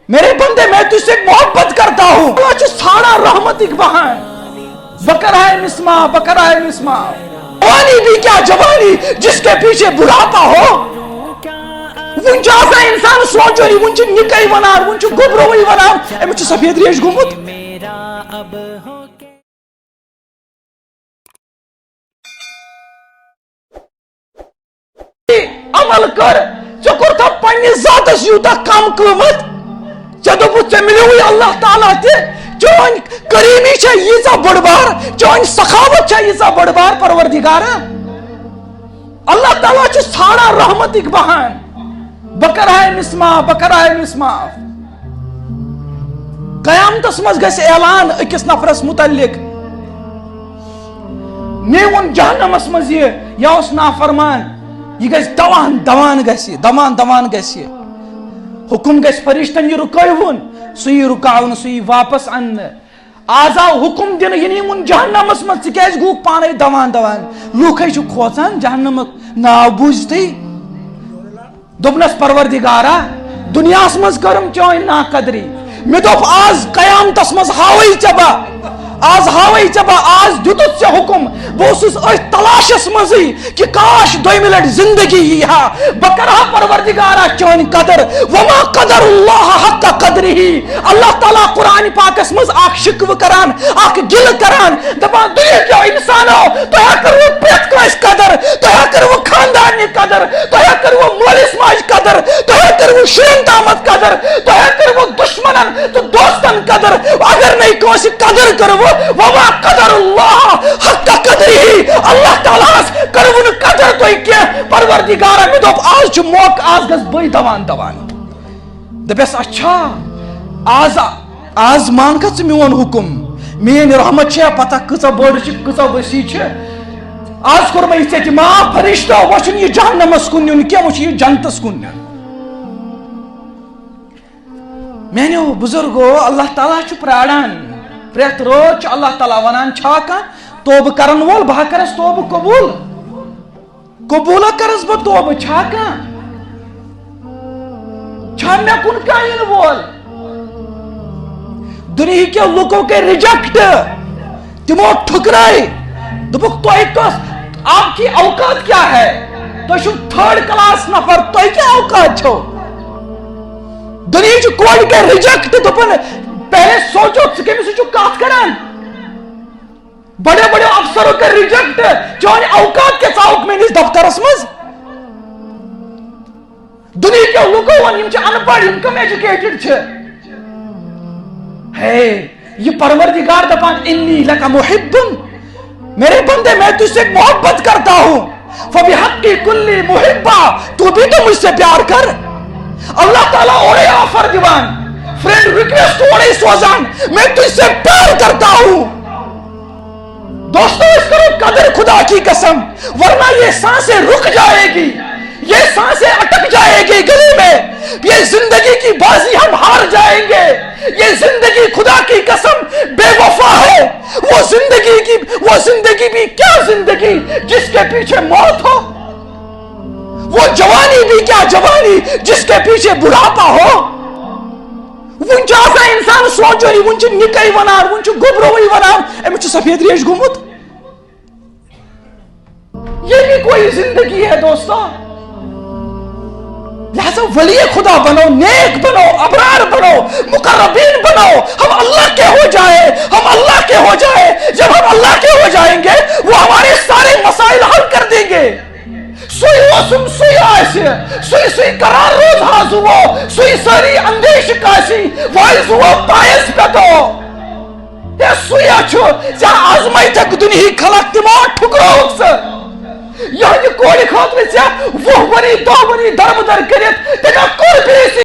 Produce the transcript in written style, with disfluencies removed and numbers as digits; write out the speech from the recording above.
میرے بندے میں تجھ سے محبت کرتا ہوں. ساڑا رحمتک بہان بکرائے مسما بکرائے مسما. جوانی بھی کیا جوانی جس کے پیچھے بڑھاپا ہو. ون آسان انسان سوچوری ون نکائی ونان ون گبروی ونان امس سفید ریش گومت. عمل کر ژے کورتھا پننس ذاتس یوتہ کم قیمت. ژے دوپُتھ ژے ملیوی اللہ تعالیٰ تہ. چون کریمی چھے ییژا بڑ بار چون سخاوت چھے ییژا بڑ بار پروردگارا. اللہ تعالیٰ چھ ساڑا رحمتک بہان بکرائے مسما بکرائے مسما. قیامتس مز گژھِ اعلان أکِس نفرس متعلق. مے وون جہنمس مز یہ اوس نافرمان یہ گژھِ دوان دوان گژھِ دوان دوان گژھِ. حکم گژھِ فرشتن یہ رکٲوُن سُہ یی رُکاونہٕ سُہ یی واپس اننہٕ. آز آو حکم دِنہٕ یہِ نیٖوُن جہنمس مز ژٕ کیازِ گوٚوُکھ پانے دوان دوان. لوٗکھے چھِ کھوژان جہنمُک ناو بوٗزتھٕے. دوٚپنس پروردگارا دنیاہس مز کٔرٕم چٲنۍ ناقدری. مےٚ دوٚپ آز قیامتس مز ہاوے ژےٚ بہٕ آز ہاوے ژےٚ بہٕ آز دیُتُتھ ژےٚ حکم. بہٕ اوسُس أتھۍ تلاشس منٛزٕے کہ کاش دوٚیمہِ لٹہِ زندگی یی ہا بہٕ کرٕ ہا پروردگارا چٲنۍ قدر. وما قدر اللہ حق قدرہی. اللہ تعالیٰ قرآن پاکس مز اکھ شکوٕ کران اکھ گِلہٕ کران دپان دُنیہکیو انسانو تۄہہِ کٔروٕ پرٛٮ۪تھ کٲنٛسہِ قدر. تۄہہِ کٔروٕ خاندارنہِ قدر. تۄہہِ کٔروٕ مٲلِس ماجہِ قدر. تۄہہِ کٔروٕ شُرٮ۪ن تامتھ قدر. تۄہہِ کٔروٕ دُشمنن تہٕ دوستن قدر. اگر نَے کٲنٛسہِ قدر کٔروٕ وما قدر اللہ حق قدرہی. اللہ تعالیٰ ہس کٔروٕ نہٕ قدر تۄہہِ کینٛہہ. پروردگارا مےٚ دوٚپ آز چھُ موقعہٕ آز گژھٕ بٕے دوان دوان. دپیس اچھا آز مان کھا ژٕ میون حکم. میٲنۍ رحمت چھےٚ پتہ کۭژاہ بٔڑ چھِ کۭژاہ وسیع چھِ. آز کوٚر مےٚ ژےٚ تہِ معاف فرشتو. وۄنۍ چھُنہٕ یہِ جہنمس کُن نیُن کینٛہہ وۄنۍ چھُ یہِ جنتس کُن نیُن. میانیو بزرگو اللہ تعالیٰ چھُ پراران. پرٛٮ۪تھ رٲژ چھُ اللہ تعالیٰ ونان چھا کانٛہہ توبہٕ کرن وول بہٕ ہا کرس توبہٕ قبوٗل. قبوٗلا کرس بہٕ توبہٕ چھا کانٛہہ چھا مےٚ کُن کانٛہہ یِنہٕ وول. دُنہیٖکیو لُکو کٔرۍ رِجیکٹ. تِمو ٹھُکرٲے دوٚپُکھ تۄہہِ کۄس آپ کی اوقات کیا ہے. تُہۍ چھِو تھٲرڈ کلاس نفر. تۄہہِ کیٛاہ اوقات چھو. دُنہیٖچہِ کورِ کٔرۍ رِجیکٹ. دوٚپُن پہلے سوچو ژٕ کٔمِس سۭتۍ چھُکھ کتھ کران. بڑیو بڑیو افسرو کٔرۍ رِجیکٹ. چٲنۍ اوقات کیٛاہ ژاوُکھ میٲنِس دفترس منٛز. دُنہیٖکیو لُکو ووٚن یِم چھِ ان پڑھ یِم کم ایجوکیٹڈ چھِ. ہے یہ پروردگار دپان انی لک محب. میرے بندے میں تجھ سے محبت کرتا ہوں. فبحق کل محبا تو بھی تو مجھ سے پیار کر. اللہ تعالیٰ اورے آفر دیوان فرینڈ ریکویسٹ اورے سوزان میں تجھ سے پیار کرتا ہوں. دوستو اس کرو قدر خدا کی قسم ورنہ یہ سانسیں رک جائے گی. یہ سانسیں اٹک جائے گی گلے میں. یہ زندگی کی بازی ہم ہار جائیں گے. یہ زندگی خدا کی قسم بے وفا ہے. وہ زندگی بھی کیا زندگی جس کے پیچھے موت ہو. وہ جوانی بھی کیا جوانی جس کے پیچھے بڑھاپا ہو. ون آسان انسان سوچوری ون نکائی ونان ون گبروی ونان امس سفید ریش گومت. یہ بھی کوئی زندگی ہے دوستو. لہذا ولی خدا بنو, نیک بنو, ابرار بنو, مقربین بنو. ہم اللہ کے ہو جائے. ہم اللہ کے ہو جائے. جب ہم اللہ کے ہو جائیں گے وہ ہمارے سارے مسائل حل کر دیں گے. سوئی وسم سوئی آسہِ سوئی سوئی قرار روز ہازو سوئی ساری اندیش کاسی وائز ہوا پائس پتو. یہ سوئی اچھو جہاں آزمائی تک دنہی خلق تمو ٹھکروک سے. یہ کوڑی خاطر سے وہ بنی دو بنی درم در کرت تیجا کوئی بھی